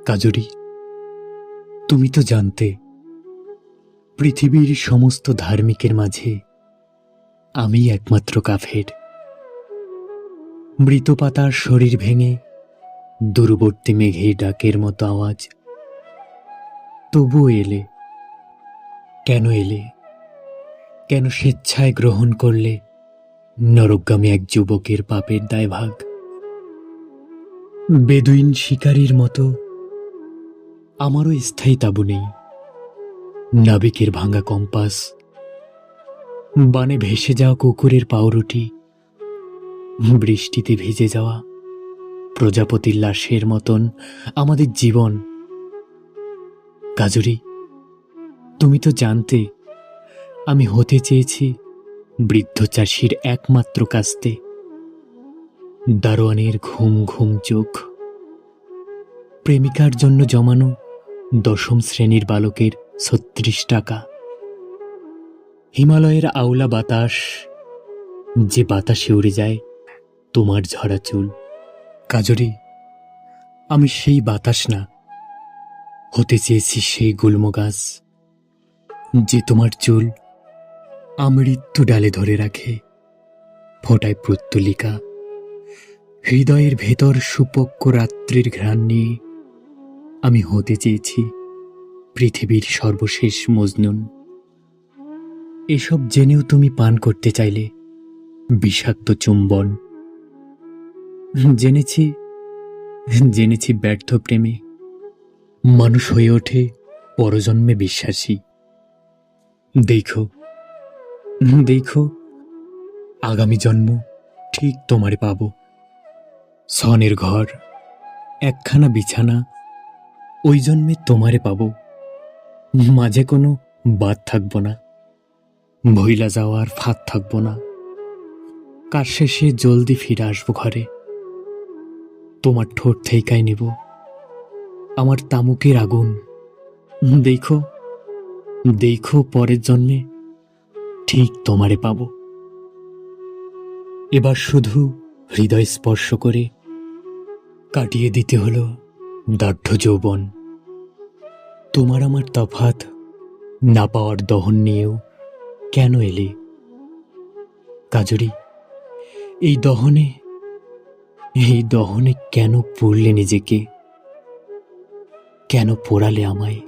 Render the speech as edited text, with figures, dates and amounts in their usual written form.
কাজরি, তুমি তো জানতে পৃথিবীর সমস্ত ধার্মিকের মাঝে আমি একমাত্র কাফের। মৃত পাতার শরীর ভেঙে দূরবর্তী মেঘের ডাকের মতো আওয়াজ। তবুও এলে, কেন এলে? কেন স্বেচ্ছায় গ্রহণ করলে নরকগামী এক যুবকের পাপের দায়ভাগ? বেদুইন শিকারীর মতো আমারও স্থায়ী তাঁবু নেই, নাবিকের ভাঙা কম্পাস, বানে ভেসে যাওয়া কুকুরের পাউরুটি, বৃষ্টিতে ভিজে যাওয়া প্রজাপতির লাশের মতন আমাদের জীবন। কাজরি, তুমি তো জানতে আমি হতে চেয়েছি বৃদ্ধ চাষির একমাত্র কাস্তে, দারোয়ানের ঘুম ঘুম চোখ, প্রেমিকার জন্য জমানো 10ম শ্রেণীর বালকের 36 টাকা, হিমালয়ের আওলা বাতাস, যে বাতাসে উড়ে যায় তোমার ঝরা চুল। কাজরি, আমি সেই বাতাস না, হতে চেয়েছি সেই গুল্ম গাছ, যে তোমার চুল আমৃত্যু ডালে ধরে রাখে, ফোটায় প্রত্যলিকা, হৃদয়ের ভেতর সুপক্ষ রাত্রির ঘ্রাণ নিয়ে। আমি হতে চেয়েছি পৃথিবীর সর্বশেষ মজনুন। এসব জেনেও তুমি পান করতে চাইলে বিষাক্ত চুম্বন। জেনেছি ব্যর্থ প্রেমে মানুষ হয়ে ওঠে পরজন্মে বিশ্বাসী। দেখো আগামী জন্ম ঠিক তোমারে পাব। সনের ঘর, একখানা বিছানা, ওই জন্মে তোমারে পাব। মাঝে কোনো বাদ থাকব না, ভইলা যাওয়ার ফাঁদ থাকব না। কার শেষে জলদি ফিরে আসবো ঘরে, তোমার ঠোঁট থেইকাই নেব আমার তামুকের আগুন। দেখো পরের জন্মে ঠিক তোমারে পাব। এবার শুধু হৃদয় স্পর্শ করে কাটিয়ে দিতে হলো দার্ঢ্য যৌবন। তোমার আমার তফাৎ না পাওয়ার দহন নিয়েও কেন এলে? কাজরি, এই দহনে কেন পড়লে নিজেকে? কেন পোড়ালে আমায়?